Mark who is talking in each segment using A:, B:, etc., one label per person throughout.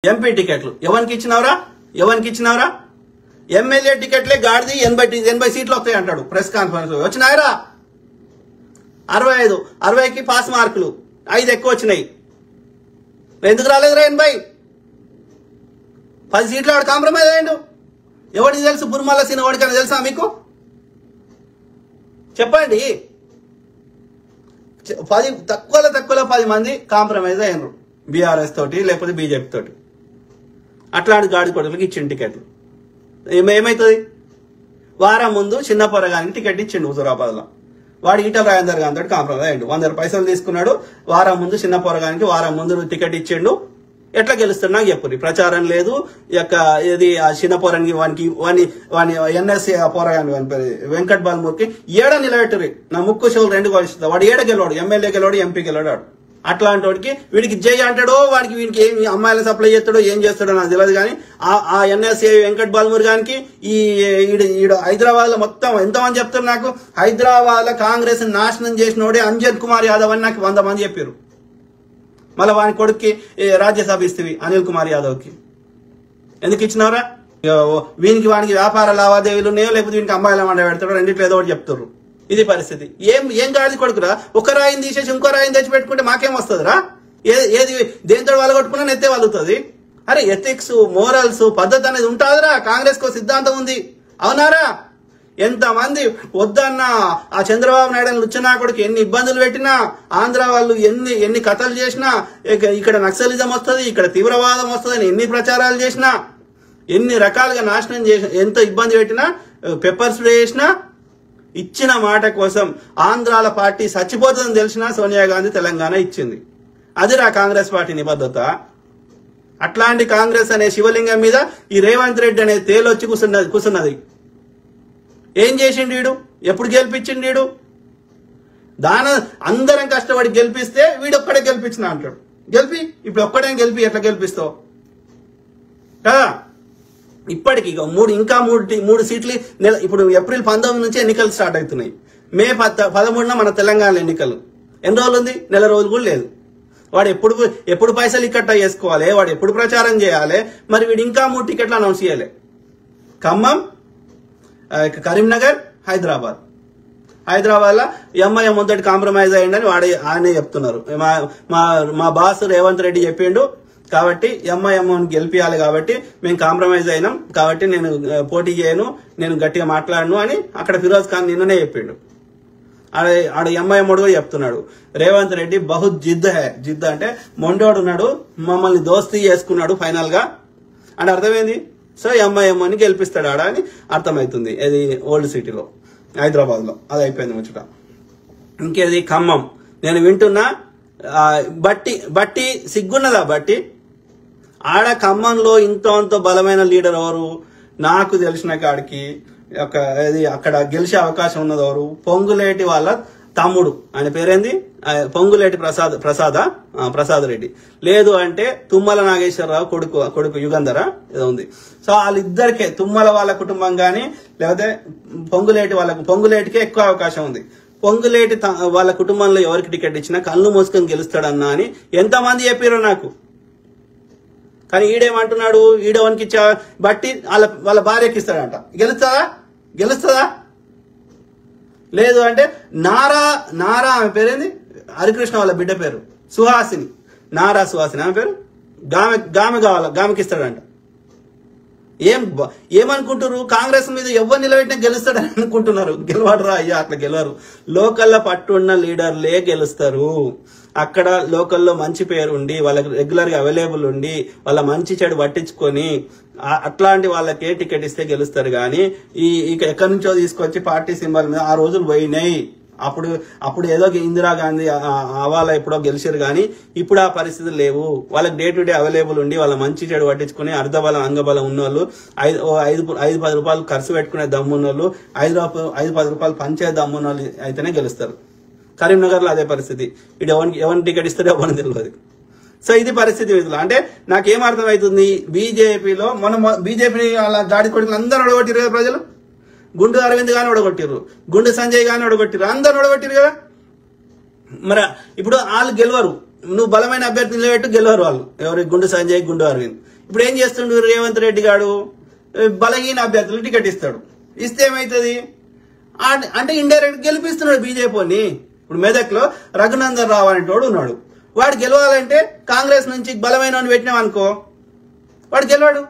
A: MP టికెట్లు ఎవరికి ఇచ్చినావరా? MLA టికెట్లే గాడిది 80 సీట్లు వస్తాయి అంటాడు ప్రెస్ కాన్ఫరెన్స్. వచ్చినాయరా 65, 60కి పాస్ మార్కులు 5 ఎక్కువ వచ్చినాయి. ఎందుకు రాలేదురా 80? 10 సీట్లు ఆడు కాంప్రమైజ్ అయ్యిండు. ఎవరికి తెలుసు? బుర్మల్ల సీన్ ఎవరికైనా తెలుసా మీకు? చెప్పండి. 10 మంది కాంప్రమైజ్ అయ్యారు బీఆర్ఎస్ తోటి లేకపోతే బీజేపీ తోటి. అట్లాంటి గాడి కొడుకులకి ఇచ్చిండు టికెట్లు. ఏమవుతుంది? వారం ముందు చిన్న పొరగానికి టికెట్ ఇచ్చిండు హుజూరాబాద్లో. వాడు ఈటల రాజేందర్ గారితో కాంప్రమైజ్ అయ్యిండు. 100 పైసలు తీసుకున్నాడు. వారం ముందు చిన్న పొరగానికి వారం ముందు టికెట్ ఇచ్చిండు. ఎట్లా గెలుస్తాడు నాకు చెప్పుర్రి. ప్రచారం లేదు. ఇది ఆ చిన్న పొరగానికి వాని ఎన్ఎస్సీ పొరగాని వెంకట్ బాలమూర్కి ఏడ నిలబెట్టుర్రి. నా ముక్కు చెవులు 2 కొలుస్తుంది. వాడు ఏడ గెలవాడు, ఎమ్మెల్యే గెలవాడు, ఎంపీ గెలవాడు. అట్లాంటి వాడికి వీడికి జై అంటాడో వీడికి ఏమి అమ్మాయిలను సప్లై చేస్తాడో ఏం చేస్తాడో నాకు తెలియదు. కానీ ఆ ఎన్ఎస్ఏ వెంకట్ బాలమూరి గారికి ఈ హైదరాబాద్ లో మొత్తం ఎంతమంది చెప్తారు నాకు? హైదరాబాద్ లో కాంగ్రెస్ నాశనం చేసినోడే అంజన్ కుమార్ యాదవ్ అని నాకు 100 మంది చెప్పారు. మళ్ళీ వాని కొడుక్కి రాజ్యసభ ఇస్తవి అనిల్ కుమార్ యాదవ్ కి. ఎందుకు ఇచ్చినవరా? వానికి వ్యాపార లావాదేవీలు ఉన్నాయో లేకపోతే వీనికి అమ్మాయిల మండ పెడతాడో రెండిట్లో ఏదో ఒకటి చెప్తారు. ఇది పరిస్థితి. ఏం గాడి కొడుకురా? ఒక రాయిని తీసేసి ఇంకో రాయిని తెచ్చి పెట్టుకుంటే మాకేం వస్తుందిరా? ఏది దేంతో వాళ్ళు కొట్టుకున్నా నెత్తే వాళ్ళుతుంది. అరే ఎథిక్స్, మోరల్స్, పద్ధతి అనేది ఉంటుందిరా. కాంగ్రెస్ కో సిద్ధాంతం ఉంది. అవునారా? ఎంతమంది వద్దన్న ఆ చంద్రబాబు నాయుడు లుచ్చనా కొడుకు ఎన్ని ఇబ్బందులు పెట్టినా, ఆంధ్ర వాళ్ళు ఎన్ని కథలు చేసినా, ఇక్కడ నక్సలిజం వస్తుంది, ఇక్కడ తీవ్రవాదం వస్తుందని ఎన్ని ప్రచారాలు చేసినా, ఎన్ని రకాలుగా నాశనం చేసిన, ఎంత ఇబ్బంది పెట్టినా, పెప్పర్ స్ప్రే చేసినా, ఇచ్చిన మాట కోసం ఆంధ్రాల పార్టీ చచ్చిపోతుందని తెలిసినా సోనియా గాంధీ తెలంగాణ ఇచ్చింది. అదిరా కాంగ్రెస్ పార్టీ నిబద్ధత. అట్లాంటి కాంగ్రెస్ అనే శివలింగం మీద ఈ రేవంత్ రెడ్డి అనే తేలొచ్చి కూర్చున్నది. ఏం చేసిండు వీడు? ఎప్పుడు గెలిపించిండు వీడు? అందరం కష్టపడి గెలిపిస్తే వీడొక్కడే గెలిపించిన అంటాడు. ఇప్పుడు ఒక్కడే ఎట్లా గెలిపిస్తావు కదా? ఇప్పటికి ఇంకా మూడు సీట్లు ఇప్పుడు ఏప్రిల్ 19 నుంచి ఎన్నికలు స్టార్ట్ అవుతున్నాయి. మే 13న మన తెలంగాణ ఎన్నికలు. ఎన్ని రోజులు ఉంది? నెల రోజులు కూడా లేదు. వాడు ఎప్పుడు పైసలు ఇక్కట్ట చేసుకోవాలి, వాడు ఎప్పుడు ప్రచారం చేయాలి. మరి వీడు ఇంకా 3 టికెట్లు అనౌన్స్ చేయాలి. ఖమ్మం, కరీంనగర్, హైదరాబాద్ లో ఎంఐఎం మొదటి కాంప్రమైజ్ అయ్యిండని ఆయనే చెప్తున్నారు. మా బాస్ రేవంత్ రెడ్డి చెప్పిండు. కాబట్టి ఎంఐఎం గెలిపియాలి కాబట్టి మేము కాంప్రమైజ్ అయినాం కాబట్టి నేను పోటీ చేయను, నేను గట్టిగా మాట్లాడను అని అక్కడ ఫిరోజ్ ఖాన్ నిన్ననే చెప్పిండు. ఆడ ఎంఐఎం కూడా చెప్తున్నాడు. రేవంత్ రెడ్డి బహుత్ జిద్ అంటే మొండోడు ఉన్నాడు, మమ్మల్ని దోస్తీ చేసుకున్నాడు ఫైనల్ గా అని అర్థమైంది. సో ఎంఐఎం అని గెలిపిస్తాడు ఆడ అని అర్థమవుతుంది. ఇది ఓల్డ్ సిటీలో హైదరాబాద్ లో అది అయిపోయింది ముచ్చట. ఇంకేది ఖమ్మం. నేను వింటున్నా బట్టి సిగ్గున్నదా? బట్టి ఆడ ఖమ్మంలో ఇంత బలమైన లీడర్ ఎవరు? నాకు తెలిసిన కాడికి అక్కడ గెలిచే అవకాశం ఉన్నది ఎవరు? పొంగులేటి వాళ్ళ తమ్ముడు. ఆయన పేరేంది? పొంగులేటి ప్రసాద్ రెడ్డి. లేదు అంటే తుమ్మల నాగేశ్వరరావు కొడుకు యుగంధర ఏదో ఉంది. సో వాళ్ళిద్దరికే, తుమ్మల వాళ్ళ కుటుంబం గాని లేకపోతే పొంగులేటికే ఎక్కువ అవకాశం ఉంది. పొంగులేటి వాళ్ళ కుటుంబంలో ఎవరికి టికెట్ ఇచ్చినా కళ్ళు మూసుకొని గెలుస్తాడన్నా అని ఎంతమంది చెప్పారో నాకు. కానీ ఈడేమంటున్నాడు? ఈడవనికి బట్టి వాళ్ళ భార్యకి ఇస్తాడంట. గెలుస్తుందా? లేదు అంటే నారా ఆమె పేరేంది? హరికృష్ణ వాళ్ళ బిడ్డ పేరు సుహాసిని, నారా సుహాసిని ఆమె పేరు. గామెకి ఇస్తాడంట. ఏమనుకుంటున్నారు? కాంగ్రెస్ మీద ఎవరు నిలబెట్టినా గెలుస్తాడని అనుకుంటున్నారు. గెలవడరా అయ్యా, అట్లా గెలవరు. లోకల్లో పట్టున్న లీడర్లే గెలుస్తారు. అక్కడ లోకల్లో మంచి పేరు ఉండి, వాళ్ళకి రెగ్యులర్ గా అవైలబుల్ ఉండి, వాళ్ళ మంచి చెడు పట్టించుకొని అట్లాంటి వాళ్ళకే టికెట్ ఇస్తే గెలుస్తారు. కానీ ఎక్కడి నుంచో తీసుకొచ్చి పార్టీ సింబల్ మీద ఆ రోజులు పోయినాయి. అప్పుడు ఏదో ఇందిరాగాంధీ అవాలా ఎప్పుడో గెలిచారు. కానీ ఇప్పుడు ఆ పరిస్థితులు లేవు. వాళ్ళకి డే టు డే అవైలబుల్ ఉండి వాళ్ళ మంచి చెడు పట్టించుకుని అర్ధబలం అంగబలం ఉన్న వాళ్ళు, 5-10 రూపాయలు ఖర్చు పెట్టుకునే దమ్మున్న వాళ్ళు, 5-10 రూపాయలు పంచే దమ్మున్న వాళ్ళు అయితేనే గెలుస్తారు. కరీంనగర్ లో అదే పరిస్థితి. ఇటు ఎవరిని టికెట్ ఇస్తారో ఎవరిని తెలియదు. సో ఇది పరిస్థితి విధులు. అంటే నాకేం అర్థమవుతుంది? బీజేపీలో బీజేపీ వాళ్ళ దాడి కొడుకులు అందరూ ఒడగొట్టిరు కదా ప్రజలు. గుండు అరవింద్ గాని ఒడగొట్టిరు, గుండు సంజయ్ గాని ఒడగొట్టిరు, అందరు ఒడగొట్టిరు కదా. మరి ఇప్పుడు వాళ్ళు గెలవరు. నువ్వు బలమైన అభ్యర్థి నిలబెట్టు, గెలవరు వాళ్ళు. ఎవరి? గుండు సంజయ్, గుండు అరవింద్. ఇప్పుడు ఏం చేస్తుండు రేవంత్ రెడ్డి గారు బలహీన అభ్యర్థులు టికెట్ ఇస్తాడు. ఇస్తే ఏమవుతుంది అంటే ఇండైరెక్ట్ గెలిపిస్తున్నాడు బీజేపీని. ఇప్పుడు మెదక్లో రఘునందన్ రావు అనేటోడు ఉన్నాడు. వాడు గెలవాలంటే కాంగ్రెస్ నుంచి బలమైన పెట్టినాం అనుకో వాడు గెలవాడు.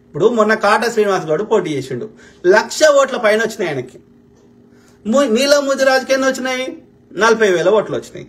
A: ఇప్పుడు మొన్న కాట శ్రీనివాస్ గౌడ్ పోటీ చేసిండు, 1,00,000 ఓట్ల పైన వచ్చినాయి ఆయనకి. నీలం ముదిరాజుకి ఎన్ని వచ్చినాయి? 40,000 ఓట్లు వచ్చినాయి.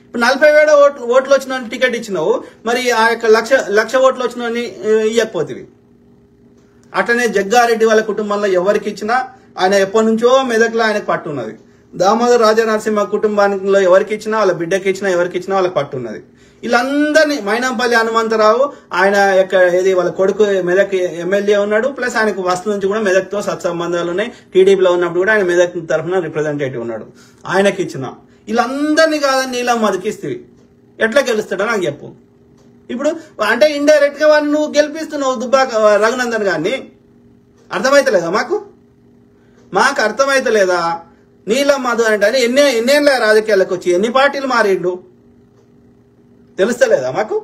A: ఇప్పుడు 40,000 ఓట్లు వచ్చిన టికెట్ ఇచ్చినావు, మరి ఆ యొక్క 1,00,000 ఓట్లు వచ్చిన ఇవ్వకపోతుంది. అట్లనే జగ్గారెడ్డి వాళ్ళ కుటుంబంలో ఎవరికి ఇచ్చినా ఆయన ఎప్పటి నుంచో మెదక్లో ఆయనకు పట్టున్నది. దామోదర్ రాజనరసింహ కుటుంబానిలో ఎవరికి ఇచ్చినా, వాళ్ళ బిడ్డకి ఇచ్చినా, ఎవరికి ఇచ్చినా వాళ్ళకి పట్టున్నది. వీళ్ళందరినీ మైనంపల్లి హనుమంతరావు ఆయన యొక్క వాళ్ళ కొడుకు మెదక్ ఎమ్మెల్యే ఉన్నాడు, ప్లస్ ఆయనకు వస్తు నుంచి కూడా మెదక్తో సత్సంబంధాలు ఉన్నాయి. టీడీపీలో ఉన్నప్పుడు కూడా ఆయన మెదక్ తరఫున రిప్రజెంటేటివ్ ఉన్నాడు, ఆయనకి ఇచ్చిన. వీళ్ళందరినీ కాదని నీలం మదికిస్తేవి ఎట్లా గెలుస్తాడో నాకు చెప్పు. ఇప్పుడు అంటే ఇండైరెక్ట్ గా వాళ్ళు నువ్వు గెలిపిస్తున్నావు దుబ్బాక రఘునందన్ గారిని. అర్థమైతలేదా మాకు అర్థమైతలేదా? నీలం మధు అంటే ఎన్నేళ్ళ రాజకీయాలకు వచ్చి ఎన్ని పార్టీలు మారిండు తెలుస్తలేదా మాకు?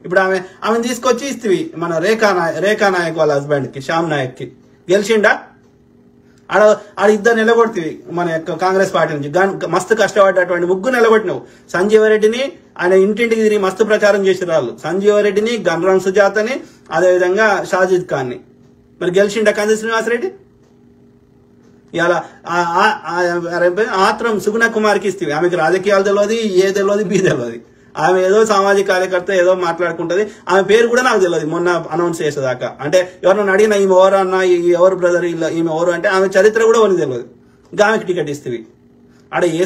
A: ఇప్పుడు ఆమెను తీసుకొచ్చి ఇస్తేవి మన రేఖా నాయక్ వాళ్ళ హస్బెండ్ కి, శ్యామ్ నాయక్ కి. గెలిచిండా? ఆడ ఇద్దరు నిలబడుతుంది మన యొక్క కాంగ్రెస్ పార్టీ నుంచి. మస్తు కష్టపడ్డటువంటి 3 నిలబెట్టినావు. సంజీవరెడ్డిని ఆయన ఇంటింటికి తిరిగి మస్తు ప్రచారం చేసిన వాళ్ళు. సంజీవరెడ్డిని, గన్రాం సుజాతని, అదేవిధంగా షాజిద్ ఖాన్ ని. మరి గెలిచిండా కంది శ్రీనివాసరెడ్డి? ఇలా ఆత్రం సుగుణ కుమార్కి ఇస్తే ఆమెకి రాజకీయాలు తెలియదు, ఏ తెలియదు, బీ తెలియదు. ఆమె ఏదో సామాజిక కార్యకర్త ఏదో మాట్లాడుకుంటది. ఆమె పేరు కూడా నాకు తెలియదు మొన్న అనౌన్స్ చేసేదాకా. అంటే ఎవరన్నా అడిగినా ఈమె ఎవరు అన్నా, ఎవరు బ్రదర్, ఈమె ఎవరు అంటే ఆమె చరిత్ర కూడా ఎవరికి తెలియదు. ఇంకా ఆమెకి టికెట్ ఇస్తుంది. ఆడ ఏ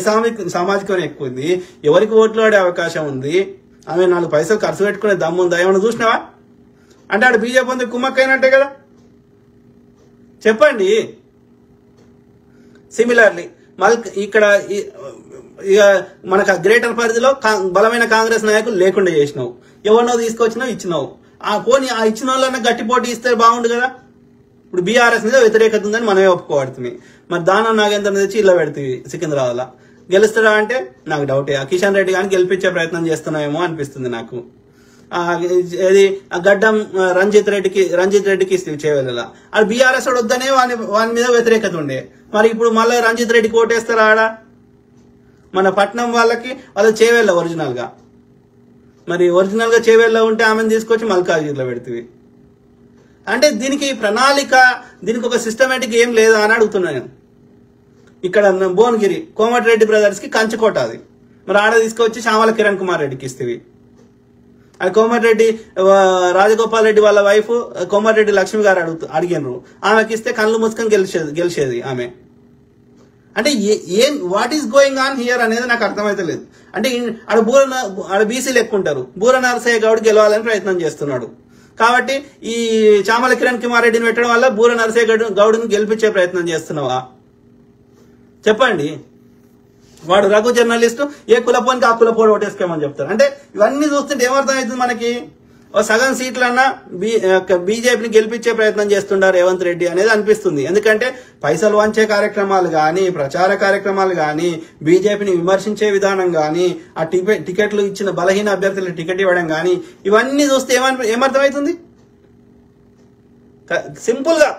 A: సామాజికం ఎక్కువ ఉంది, ఎవరికి ఓట్లు ఆడే అవకాశం ఉంది, ఆమె 4 పైసలు ఖర్చు పెట్టుకునే దమ్ము ఉందా ఏమన్నా చూసినావా? అంటే ఆడ బీజేపీ ఉంది కుమ్మక్కైనట్టే కదా. చెప్పండి. సిమిలర్లీ ఇక్కడ ఇక మనకు గ్రేటర్ పరిధిలో బలమైన కాంగ్రెస్ నాయకులు లేకుండా చేసినావు. ఎవరినో తీసుకొచ్చినావు, ఇచ్చినావు. పోనీ ఆ ఇచ్చిన వాళ్ళన్నా గట్టి పోటీ ఇస్తే బాగుండు కదా. ఇప్పుడు బీఆర్ఎస్ మీద వ్యతిరేకత ఉందని మనమే ఒప్పుకోబడుతుంది. మరి దానం నాగేంద్ర తెచ్చి ఇలా పెడుతుంది సికింద్రాబాద్లో. గెలుస్తాడా అంటే నాకు డౌటే. కిషన్ రెడ్డి కానీ గెలిపించే ప్రయత్నం చేస్తున్నామేమో అనిపిస్తుంది నాకు. ఇది గడ్డం రంజిత్ రెడ్డికి ఇస్తే చేయాల. అది బీఆర్ఎస్ వద్దనే వాని మీద వ్యతిరేకత ఉండే. మరి ఇప్పుడు మళ్ళీ రంజిత్ రెడ్డికి ఓటేస్తారా? ఆడ మన పట్నం వాళ్ళకి వాళ్ళు చేవేళ్ళ ఒరిజినల్ గా. మరి ఒరిజినల్ గా చేవేళ్ళ ఉంటే ఆమెను తీసుకొచ్చి మల్కాజ్గిరిలో పెడుతుంది. అంటే దీనికి ప్రణాళిక, దీనికి ఒక సిస్టమేటిక్ ఏం లేదా అని అడుగుతున్నా నేను. ఇక్కడ భువనగిరి కోమటిరెడ్డి బ్రదర్స్ కి కంచుకోట అది. మరి ఆడ తీసుకొచ్చి శ్యామల కిరణ్ కుమార్ రెడ్డికి ఇస్తుంది. అది కోమటిరెడ్డి రాజగోపాల్ రెడ్డి వాళ్ళ వైఫ్ కోమటిరెడ్డి లక్ష్మి గారు అడిగినారు. ఆమెకి ఇస్తే కళ్ళు మూసుకొని గెలిచేది ఆమె. అంటే what is going on here అనేది నాకు అర్థమైతలేదు. అంటే ఆడ బీసీలు ఎక్కువ ఉంటారు. బూర నరసయ్య గౌడ్ గెలవాలని ప్రయత్నం చేస్తున్నాడు. కాబట్టి ఈ చామల కిరణ్ కుమార్ రెడ్డిని పెట్టడం వల్ల బూర నరసయ్య గౌడ్ని గెలిపించే ప్రయత్నం చేస్తున్నావా? చెప్పండి. వాడు రఘు జర్నలిస్టు, ఏ కులపోనికి ఆ కులపోడు ఓటేసుకోమని చెప్తారు. అంటే ఇవన్నీ చూస్తుంటే ఏమర్థమవుతుంది మనకి? సగం సీట్లన్నా బీజేపీని గెలిపించే ప్రయత్నం చేస్తుండారు రేవంత్ రెడ్డి అనేది అనిపిస్తుంది. ఎందుకంటే పైసలు వంచే కార్యక్రమాలు కానీ, ప్రచార కార్యక్రమాలు కానీ, బీజేపీని విమర్శించే విధానం కానీ, ఆ టికెట్లు ఇచ్చిన బలహీన అభ్యర్థులకు టికెట్ ఇవ్వడం కానీ, ఇవన్నీ చూస్తే ఏమర్థమవుతుంది? సింపుల్ గా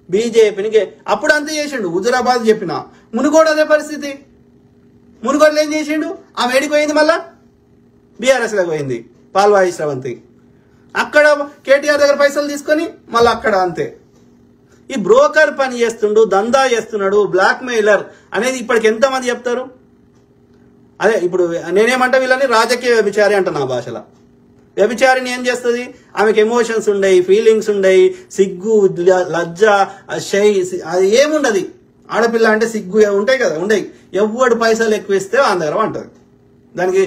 A: బీజేపీని అప్పుడు అంతే చేసిండు. హుజురాబాద్ చెప్పిన మునుగోడు అదే పరిస్థితి. మునుగోడులో ఏం చేసిండు? ఆమె ఏడిపోయింది, మళ్ళా బీఆర్ఎస్ లోకి పోయింది పాల్వాయి శ్రవంతి. అక్కడ కేటీఆర్ దగ్గర పైసలు తీసుకొని మళ్ళీ అక్కడ అంతే. ఈ బ్రోకర్ పని చేస్తుండు, దందా చేస్తున్నాడు, బ్లాక్ మెయిలర్ అనేది ఇప్పటికి ఎంతమంది చెప్తారు? అదే ఇప్పుడు నేనేమంటా వీళ్ళని రాజకీయ వ్యభిచారి అంట నా భాషలో. వ్యభిచారిని ఏం చేస్తుంది? ఆమెకు ఎమోషన్స్ ఉండయి, ఫీలింగ్స్ ఉండయి, సిగ్గు, లజ్జ, షై, అది ఏముండదు. ఆడపిల్ల అంటే సిగ్గు ఉంటాయి కదా, ఉండయి. ఎవడు పైసలు ఎక్కువ ఇస్తే ఆ దగ్గర అంటది. దానికి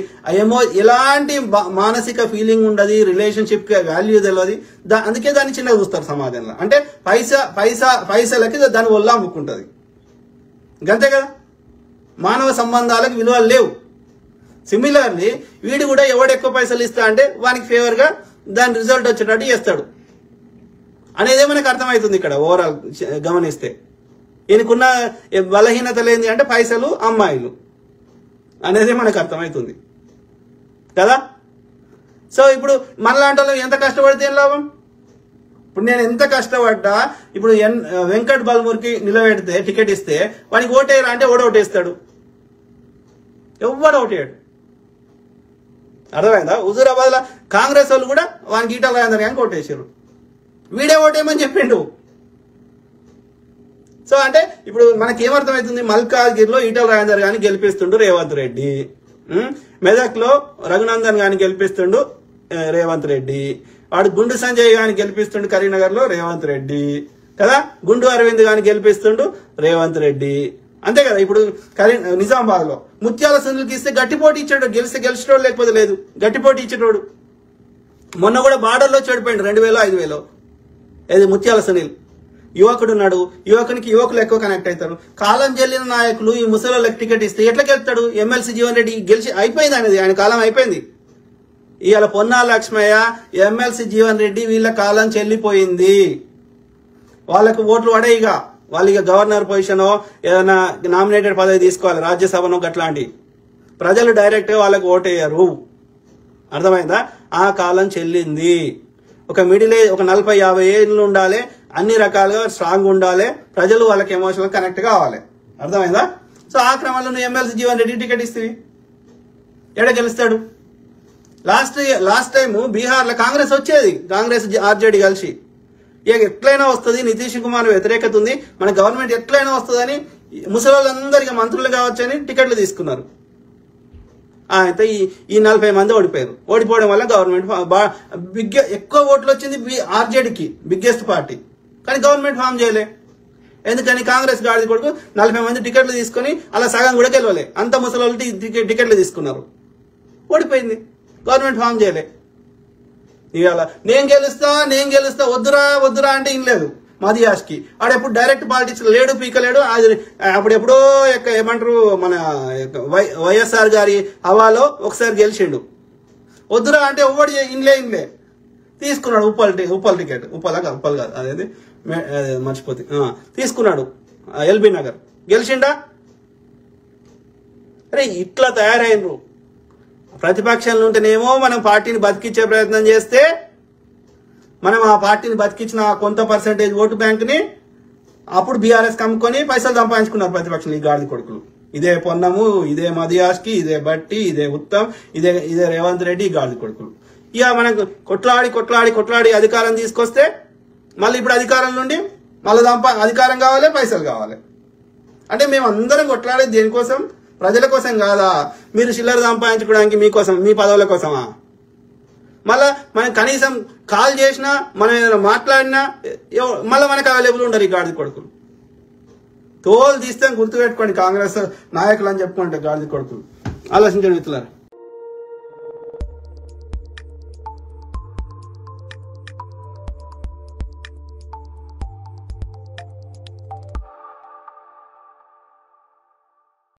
A: ఎలాంటి మానసిక ఫీలింగ్ ఉండదు, రిలేషన్షిప్ కి వాల్యూ తెలియదు. అందుకే దాన్ని చిన్నగా చూస్తారు సమాజంలో. అంటే పైసలకి దాని వల్ల అమ్ముకుంటది. అంతే కదా. మానవ సంబంధాలకు విలువలు లేవు. సిమిలర్లీ వీడు కూడా ఎవడు ఎక్కువ పైసలు ఇస్తా అంటే వానికి ఫేవర్ గా దాని రిజల్ట్ వచ్చేటట్టు చేస్తాడు అనేదే మనకు అర్థమవుతుంది ఇక్కడ ఓవరాల్ గమనిస్తే. ఈయనకున్న బలహీనతలు ఏంటి అంటే పైసలు, అమ్మాయిలు అనేది మనకు అర్థమవుతుంది కదా. సో ఇప్పుడు మనలాంటి వాళ్ళు ఎంత కష్టపడితే ఏం లాభం? ఇప్పుడు నేను ఎంత కష్టపడ్డా ఇప్పుడు వెంకట్ బల్మూర్కి నిలబెడితే టికెట్ ఇస్తే వానికి ఓటేయరా అంటే ఓటేస్తాడు, ఎవ్వడు ఓటేయడు. అర్థమైందా? హుజూరాబాద్ లో కాంగ్రెస్ వాళ్ళు కూడా వానికి ఈటల రాజేందర్ గారికి ఓటేసారు, వీడే ఓటేయమని చెప్పిండు. సో అంటే ఇప్పుడు మనకి ఏమర్థమవుతుంది, మల్కాజ్గిరిలో ఈటల రాజేందర్ గారిని గెలిపిస్తుండు రేవంత్ రెడ్డి, మెదక్ లో రఘునందన్ గారిని గెలిపిస్తుండు రేవంత్ రెడ్డి, వాడు గుండు సంజయ్ గారిని గెలిపిస్తుండు కరీంనగర్ లో రేవంత్ రెడ్డి కదా, గుండు అరవింద్ గారిని గెలిపిస్తుండు రేవంత్ రెడ్డి, అంతే కదా. ఇప్పుడు నిజామాబాద్ లో ముత్యాల సునీల్కి ఇస్తే గట్టిపోటీ ఇచ్చాడు, గెలిచేటోడు లేకపోతే లేదు, గట్టిపోటీ ఇచ్చేటోడు. మొన్న కూడా బార్డర్లో చెడిపోయిండు 2000-5000. ఏది ముత్యాల సునీల్ యువకుడు ఉన్నాడు, యువకులు ఎక్కువ కనెక్ట్ అవుతారు. కాలం చెల్లిన నాయకులు ఈ ముసలోళ్ళకి టికెట్ ఇస్తే ఎట్లా గెలుస్తాడు? ఎమ్మెల్సీ జీవన్ రెడ్డి గెలిచి అయిపోయింది అనేది, ఆయన కాలం అయిపోయింది. ఇవాళ పొన్నాల లక్ష్మయ్య, ఎమ్మెల్సీ జీవన్ రెడ్డి వీళ్ళ కాలం చెల్లిపోయింది. వాళ్ళకు ఓట్లు పడేయిగా, వాళ్ళు ఇక గవర్నర్ పొజిషనో ఏదైనా నామినేటెడ్ పదవి తీసుకోవాలి, రాజ్యసభనో అట్లాంటి. ప్రజలు డైరెక్ట్ వాళ్ళకు ఓటేయరు, అర్థమైందా? ఆ కాలం చెల్లింది. ఒక మిడిల్ ఏజ్, ఒక 40-50 ఏళ్ళు ఉండాలి, అన్ని రకాలుగా స్ట్రాంగ్ ఉండాలి, ప్రజలు వాళ్ళకి ఎమోషనల్ కనెక్ట్ కావాలి, అర్థమైందా? సో ఆ క్రమంలో నువ్వు ఎమ్మెల్సీ జీవన్ రెడ్డి టికెట్ ఇస్తే ఎడ గెలుస్తాడు? లాస్ట్ టైం బీహార్లో కాంగ్రెస్ వచ్చేది, కాంగ్రెస్ ఆర్జేడీ కలిసి. ఇక ఎట్లయినా వస్తుంది, నితీష్ కుమార్ వ్యతిరేకత ఉంది, మన గవర్నమెంట్ ఎట్లయినా వస్తుందని ముసలోళ్ళందరికీ మంత్రులు కావచ్చని టికెట్లు తీసుకున్నారు. అయితే ఈ 40 మంది ఓడిపోయారు. ఓడిపోవడం వల్ల గవర్నమెంట్ ఎక్కువ ఓట్లు వచ్చింది ఆర్జేడీకి, బిగ్గెస్ట్ పార్టీ, కానీ గవర్నమెంట్ ఫామ్ చేయలే. ఎందుకని? కాంగ్రెస్ గాడి కొడుకు 40 మంది టికెట్లు తీసుకుని అలా సగం కూడా గెలవలే, అంత ముసలోళ్ళు టికెట్లు తీసుకున్నారు, ఓడిపోయింది, గవర్నమెంట్ ఫామ్ చేయలే. ఇవాళ నేను గెలుస్తా వద్దురా అంటే ఏం లేదు. మదియాష్కి ఆడ ఎప్పుడు డైరెక్ట్ పాలిటిక్స్ లేడు, పీకలేడు. అప్పుడెప్పుడో ఏమంటారు మన వైఎస్ఆర్ గారి హవాలో ఒకసారి గెలిచిండు. వద్దురా అంటే ఎవడు ఇన్లే తీసుకున్నాడు. ఉప్పల్ టికెట్, ఉప్పల్ కాదు అదేది మర్చిపోతే తీసుకున్నాడు, ఎల్బీ నగర్ గెలిచిండా. అరే ఇట్లా తయారైనరు. ప్రతిపక్షంలో ఉంటేనేమో మనం పార్టీని బతికించే ప్రయత్నం చేస్తే, మనం ఆ పార్టీని బతికించిన కొంత పర్సెంటేజ్ ఓటు బ్యాంకుని అప్పుడు బీఆర్ఎస్ కమ్ముకొని పైసలు సంపాదించుకున్నారు ప్రతిపక్షం ఈ గాడి కొడుకులు. ఇదే పొన్నము, ఇదే మదియాష్కి, ఇదే బట్టి, ఇదే ఉత్తమ్, ఇదే రేవంత్ రెడ్డి, ఈ గాడి కొడుకులు. ఇక మనకు కొట్లాడి అధికారం తీసుకొస్తే మళ్ళీ ఇప్పుడు అధికారం నుండి మళ్ళీ అధికారం కావాలి, పైసలు కావాలి. అంటే మేము అందరం కొట్లాడేది దేనికోసం? ప్రజల కోసం కాదా? మీరు చిల్లర సంపాదించుకోవడానికి, మీకోసం, మీ పదవుల కోసమా? మళ్ళా మనం కనీసం కాల్ చేసినా, మనం ఏదైనా మాట్లాడినా మళ్ళీ మనకు అవైలబుల్ ఉండరు ఈ గాడిద కొడుకులు. తోలు తీస్తే గుర్తుపెట్టుకోండి, కాంగ్రెస్ నాయకులు అని చెప్పుకుంటే గాడిద కొడుకులు. ఆలోచించండి మిత్రులారా.